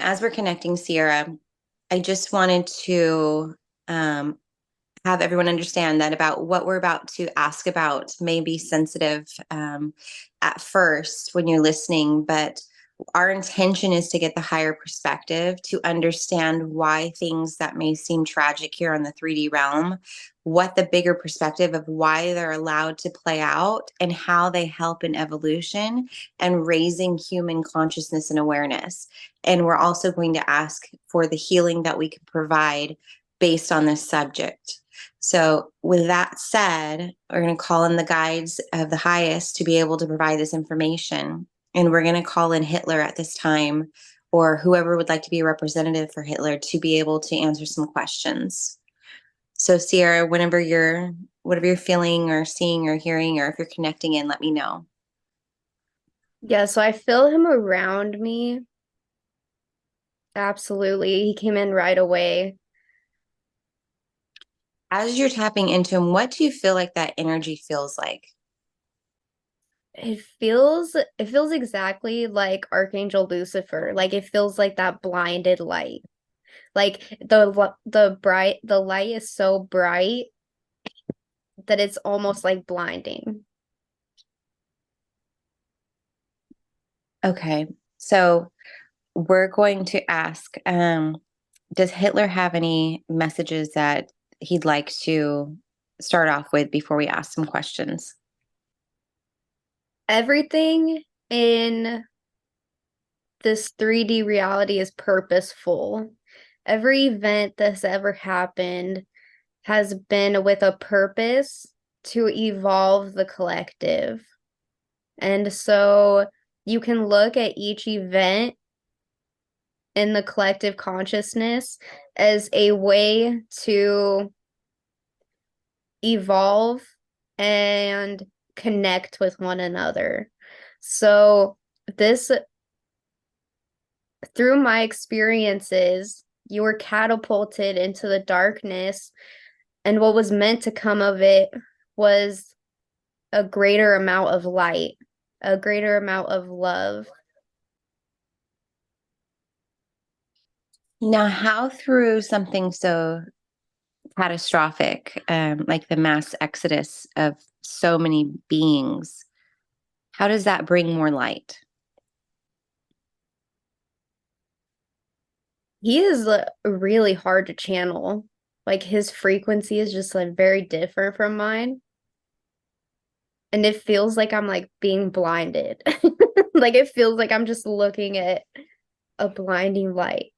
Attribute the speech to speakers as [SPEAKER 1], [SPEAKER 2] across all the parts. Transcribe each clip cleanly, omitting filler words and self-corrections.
[SPEAKER 1] As we're connecting, Ceirra, I just wanted to have everyone understand that about what we're about to ask about may be sensitive at first when you're listening, but our intention is to get the higher perspective to understand why things that may seem tragic here on the 3D realm, what the bigger perspective of why they're allowed to play out and how they help in evolution and raising human consciousness and awareness. And we're also going to ask for the healing that we can provide based on this subject. So, with that said, we're going to call in the guides of the highest to be able to provide this information. And we're going to call in Hitler at this time, or whoever would like to be a representative for Hitler to be able to answer some questions. So, Ceirra, whatever you're feeling or seeing or hearing, or if you're connecting in, let me know.
[SPEAKER 2] Yeah, so I feel him around me. Absolutely. He came in right away.
[SPEAKER 1] As you're tapping into him, what do you feel like that energy feels like?
[SPEAKER 2] It feels exactly like Archangel Lucifer. Like it feels like that blinded light. Like the light is so bright that it's almost like blinding.
[SPEAKER 1] Okay, so we're going to ask, does Hitler have any messages that he'd like to start off with before we ask some questions?
[SPEAKER 2] Everything in this 3D reality is purposeful. Every event that's ever happened has been with a purpose to evolve the collective. And so you can look at each event in the collective consciousness as a way to evolve and connect with one another. So, this, through my experiences, you were catapulted into the darkness, and what was meant to come of it was a greater amount of light, a greater amount of love.
[SPEAKER 1] Now, how through something so catastrophic, like the mass exodus of so many beings, how does that bring more light?
[SPEAKER 2] He is really hard to channel. Like his frequency is just like very different from mine. And it feels like I'm like being blinded. Like it feels like I'm just looking at a blinding light.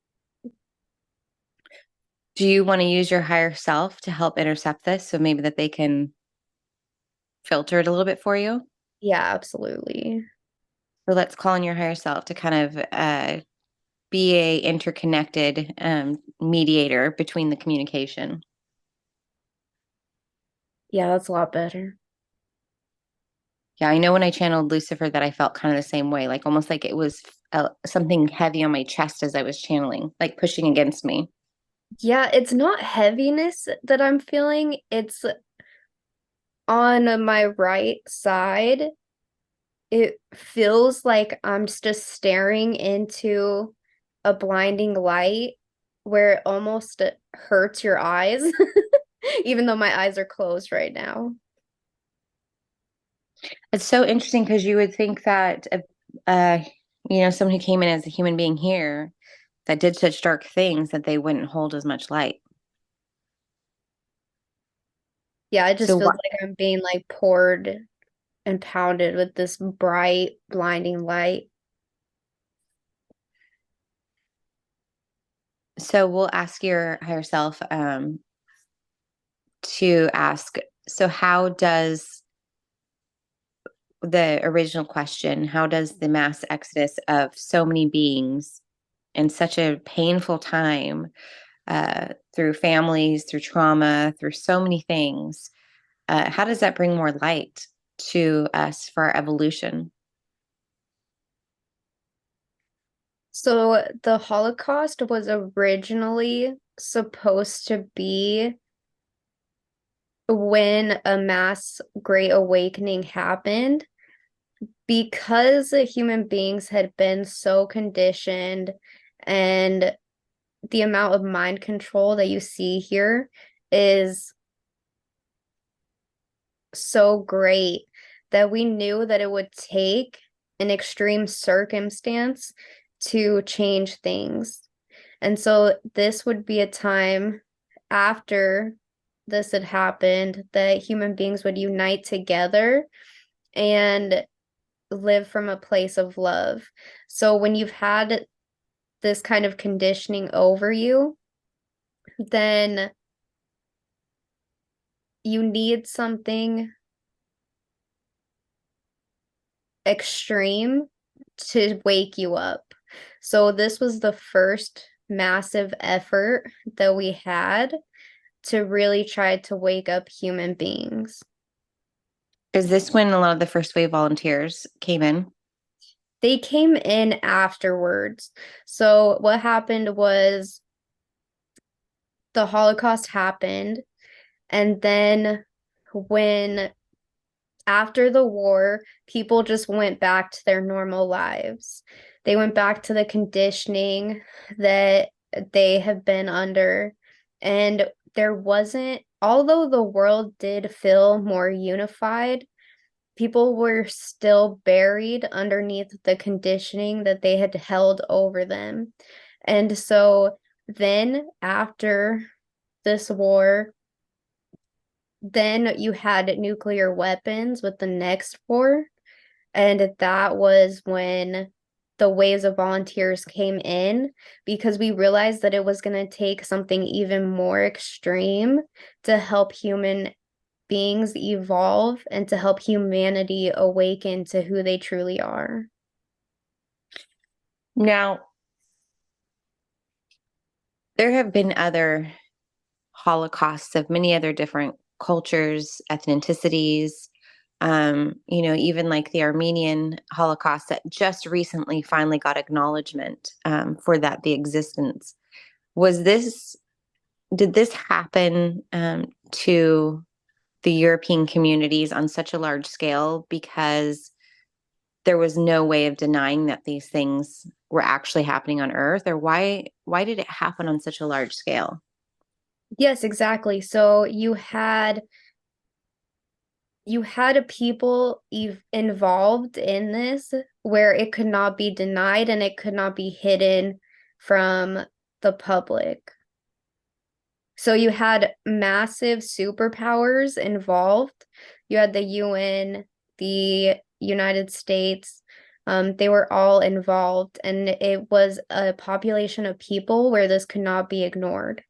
[SPEAKER 1] Do you want to use your higher self to help intercept this so maybe that they can filter it a little bit for you?
[SPEAKER 2] Yeah, absolutely.
[SPEAKER 1] So let's call on your higher self to kind of be a interconnected mediator between the communication.
[SPEAKER 2] Yeah, that's a lot better.
[SPEAKER 1] Yeah, I know when I channeled Lucifer that I felt kind of the same way, like almost like it was something heavy on my chest as I was channeling, like pushing against me.
[SPEAKER 2] Yeah, it's not heaviness that I'm feeling. It's on my right side. It feels like I'm just staring into a blinding light where it almost hurts your eyes, even though my eyes are closed right now.
[SPEAKER 1] It's so interesting because you would think that, uh, someone who came in as a human being here that did such dark things that they wouldn't hold as much light.
[SPEAKER 2] Yeah, it just
[SPEAKER 1] So,
[SPEAKER 2] feels like I'm being like poured and pounded with this bright, blinding light.
[SPEAKER 1] so we'll ask your higher self to ask. So, how does the original question, how does the mass exodus of so many beings in such a painful time, through families, through trauma, through so many things, how does that bring more light to us for our evolution?
[SPEAKER 2] So the Holocaust was originally supposed to be when a mass great awakening happened because human beings had been so conditioned And the amount of mind control that you see here is so great that we knew that it would take an extreme circumstance to change things. And so this would be a time after this had happened that human beings would unite together and live from a place of love. So when you've had this kind of conditioning over you, then you need something extreme to wake you up. So this was the first massive effort that we had to really try to wake up human beings.
[SPEAKER 1] Is this when a lot of the first wave volunteers came in?
[SPEAKER 2] They came in afterwards. So what happened was the Holocaust happened, and then when after the war, people just went back to their normal lives. They went back to the conditioning that they have been under. And there wasn't, although the world did feel more unified, people were still buried underneath the conditioning that they had held over them. And so then after this war, then you had nuclear weapons with the next war. And that was when the waves of volunteers came in because we realized that it was going to take something even more extreme to help human beings evolve and to help humanity awaken to who they truly are.
[SPEAKER 1] Now, there have been other holocausts of many other different cultures, ethnicities, even like the Armenian Holocaust that just recently finally got acknowledgement for that, the existence. Was this, did this happen to the European communities on such a large scale because there was no way of denying that these things were actually happening on Earth? Or why did it happen on such a large scale?
[SPEAKER 2] Yes, exactly. So you had a people involved in this where it could not be denied and it could not be hidden from the public. So you had massive superpowers involved. You had the UN, the United States. They were all involved, and it was a population of people where this could not be ignored.